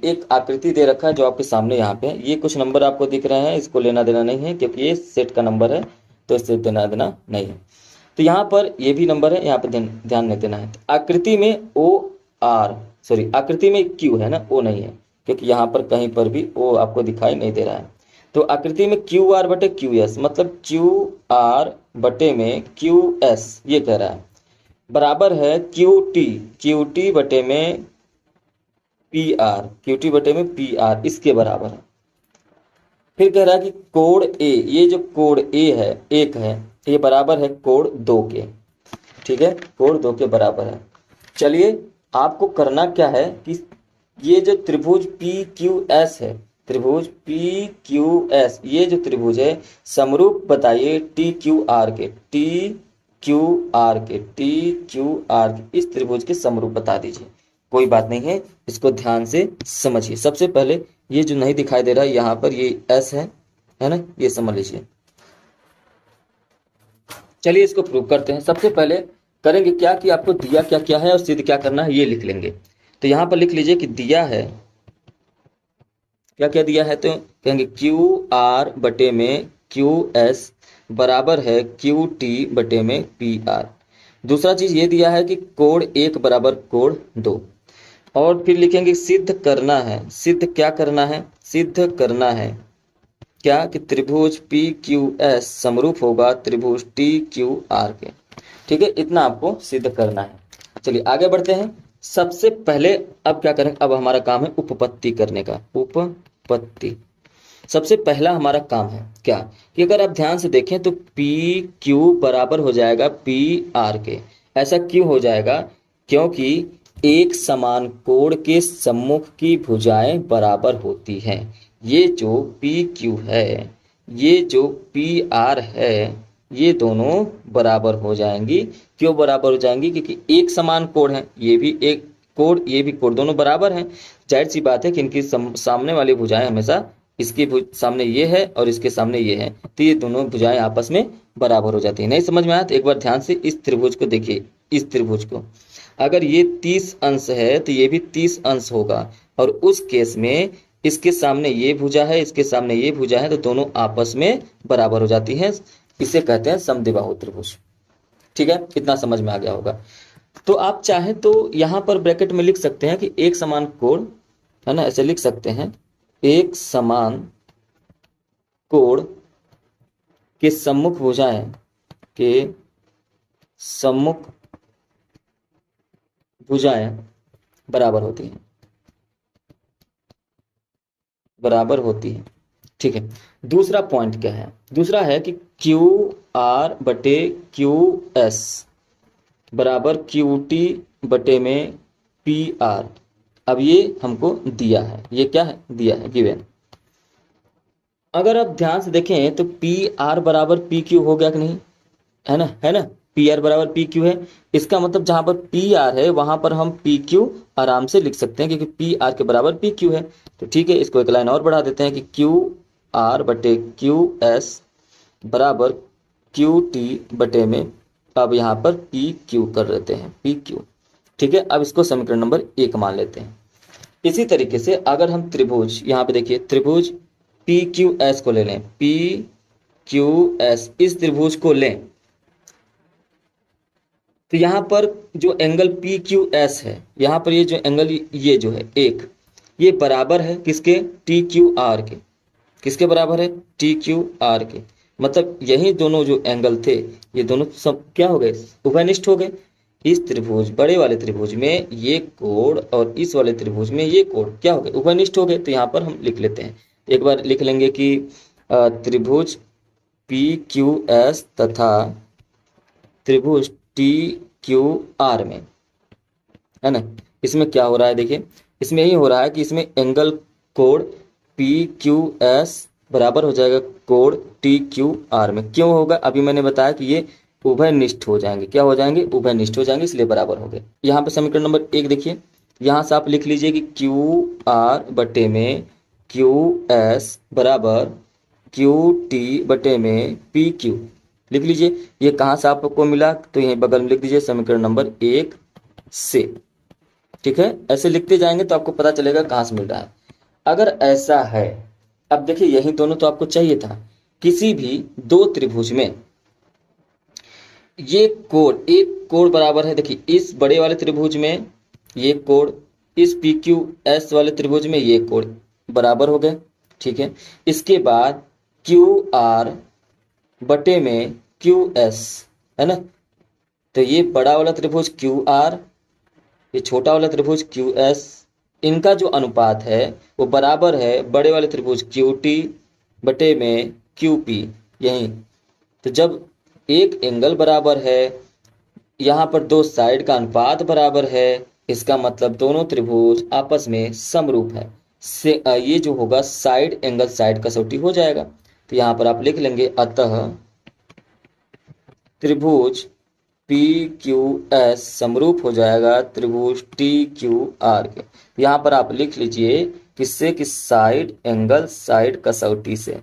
एक आकृति दे रखा है जो आपके सामने यहाँ पे है। ये कुछ नंबर आपको दिख रहे हैं, इसको लेना देना नहीं है क्योंकि ये सेट का नंबर है, तो इससे देना देना नहीं है। तो यहाँ पर ये भी नंबर है, यहाँ पर ध्यान नहीं देना है। आकृति में आकृति में क्यू है ना, ओ नहीं है, क्योंकि यहाँ पर कहीं पर भी ओ आपको दिखाई नहीं दे रहा है। तो आकृति में क्यू आर बटे क्यू एस, मतलब क्यू आर बटे में क्यू एस ये कह रहा है, बराबर है क्यू टी बटे में पी आर, क्यू टी बटे में पी आर, इसके बराबर है। फिर कह रहा है कि कोण ए, ये जो कोण ए है एक है, ये बराबर है कोण 2 के। ठीक है, कोण 2 के बराबर है। चलिए आपको करना क्या है कि ये जो त्रिभुज पी क्यू एस है, त्रिभुज पी क्यू एस, ये जो त्रिभुज है समरूप बताइए टी क्यू आर के, टी क्यू आर के, टी क्यू आर के, इस त्रिभुज के समरूप बता दीजिए। कोई बात नहीं है, इसको ध्यान से समझिए। सबसे पहले ये जो नहीं दिखाई दे रहा है यहाँ पर, ये एस है ना, ये समझ लीजिए। चलिए इसको प्रूव करते हैं। सबसे पहले करेंगे क्या कि आपको दिया क्या क्या है और सिद्ध क्या करना है ये लिख लेंगे। तो यहाँ पर लिख लीजिए कि दिया है, क्या क्या दिया है, तो कहेंगे क्यू आर बटे में क्यू एस बराबर है क्यू टी बटे में पी आर। दूसरा चीज ये दिया है कि कोण 1 बराबर कोण 2। और फिर लिखेंगे सिद्ध करना है। सिद्ध क्या करना है, सिद्ध करना है क्या कि त्रिभुज पी क्यू एस समरूप होगा त्रिभुज टी क्यू आर के। ठीक है, इतना आपको सिद्ध करना है। चलिए आगे बढ़ते हैं। सबसे पहले अब क्या करेंगे, अब हमारा काम है उपपत्ति करने का। उपपत्ति सबसे पहला हमारा काम है क्या कि अगर आप ध्यान से देखें तो पी क्यू बराबर हो जाएगा पी आर के। ऐसा क्यों हो जाएगा, क्योंकि एक समान कोण के सम्मुख की भुजाएं बराबर होती हैं। ये जो पी क्यू है, ये जो पी आर है, ये दोनों बराबर हो जाएंगी। क्यों बराबर हो जाएंगी, क्योंकि एक समान कोण है, ये भी एक कोण, ये भी कोण, दोनों बराबर हैं। जाहिर सी बात है कि इनकी सामने वाली भुजाएं हमेशा, इसकी सामने ये है और इसके सामने ये है, तो ये दोनों भुजाएं आपस में बराबर हो जाती है। नहीं समझ में आया तो एक बार ध्यान से इस त्रिभुज को देखिए। इस त्रिभुज को अगर ये 30 अंश है तो ये भी 30 अंश होगा, और उस केस में इसके सामने ये भुजा है, इसके सामने ये भुजा है, तो दोनों आपस में बराबर हो जाती हैं। इसे कहते हैं समद्विबाहु त्रिभुज। ठीक है, इतना समझ में आ गया होगा। तो आप चाहे तो यहाँ पर ब्रैकेट में लिख सकते हैं कि एक समान कोण है ना, ऐसे लिख सकते हैं, एक समान कोण के सम्मुख भुजाएं के सम्मुख भुजाएं बराबर होती हैं, बराबर होती है। ठीक है, दूसरा पॉइंट क्या है, दूसरा है कि क्यू आर बटे क्यू एस बराबर क्यू टी बटे में पी आर। अब ये हमको दिया है, ये क्या है, दिया है, गिवन। अगर आप ध्यान से देखें तो पी आर बराबर पी क्यू हो गया कि नहीं, है ना, है ना, पी आर बराबर पी क्यू है। इसका मतलब जहां पर पी आर है वहां पर हम पी क्यू आराम से लिख सकते हैं, क्योंकि पी आर के बराबर पी क्यू है। तो ठीक है, इसको एक लाइन और बढ़ा देते हैं कि क्यू आर बटे क्यू एस बराबर क्यू टी बटे में, अब यहाँ पर पी क्यू कर देते हैं, पी क्यू। ठीक है, अब इसको समीकरण नंबर 1 मान लेते हैं। इसी तरीके से अगर हम त्रिभुज, यहाँ पे देखिए त्रिभुज पी क्यू एस को ले लें, पी क्यू एस, इस त्रिभुज को लें, तो यहाँ पर जो एंगल पी क्यू एस है, यहाँ पर ये जो एंगल ये जो है एक, ये बराबर है किसके, टी क्यू आर के। किसके बराबर है, टी क्यू आर के। मतलब यही दोनों जो एंगल थे, ये दोनों सब क्या हो गए, उभयनिष्ठ हो गए। इस त्रिभुज, बड़े वाले त्रिभुज में ये कोण और इस वाले त्रिभुज में ये कोण क्या हो गए, उभयनिष्ठ हो गए। तो यहाँ पर हम लिख लेते हैं, एक बार लिख लेंगे कि त्रिभुज पी क्यू एस तथा त्रिभुज टी क्यू आर में, है ना, इसमें क्या हो रहा है, देखिए इसमें यही हो रहा है कि इसमें एंगल कोण पी क्यू एस बराबर हो जाएगा कोण टी क्यू आर में। क्यों होगा, अभी मैंने बताया कि ये उभयनिष्ठ हो जाएंगे। क्या हो जाएंगे, उभयनिष्ठ हो जाएंगे, इसलिए बराबर हो गए। यहाँ पे समीकरण नंबर 1 देखिए, यहाँ से आप लिख लीजिए कि क्यू आर बटे में क्यू एस बराबर क्यू टी बटे में पी क्यू। लिख लीजिए, ये कहाँ से आपको मिला, तो यहीं बगल में लिख दीजिए समीकरण नंबर 1 से। ठीक है, ऐसे लिखते जाएंगे तो आपको पता चलेगा कहाँ से मिल रहा है। अगर ऐसा है, अब देखिए यही दोनों तो आपको चाहिए था। किसी भी दो त्रिभुज में ये कोण, एक कोण बराबर है, देखिए इस बड़े वाले त्रिभुज में ये कोण, इस पी क्यू एस वाले त्रिभुज में ये कोण बराबर हो गए। ठीक है, इसके बाद क्यू आर बटे में क्यू एस, है ना। तो ये बड़ा वाला त्रिभुज क्यू आर, ये छोटा वाला त्रिभुज क्यू एस, इनका जो अनुपात है वो बराबर है बड़े वाले त्रिभुज क्यू टी बटे में क्यू पी। यही तो जब एक एंगल बराबर है, यहाँ पर दो साइड का अनुपात बराबर है, इसका मतलब दोनों त्रिभुज आपस में समरूप है। ये जो होगा साइड एंगल साइड कसौटी हो जाएगा। तो यहाँ पर आप लिख लेंगे अतः त्रिभुज पी क्यू एस समरूप हो जाएगा त्रिभुज टी क्यू आर के। यहाँ पर आप लिख लीजिए किससे, कि साइड एंगल साइड कसौटी से।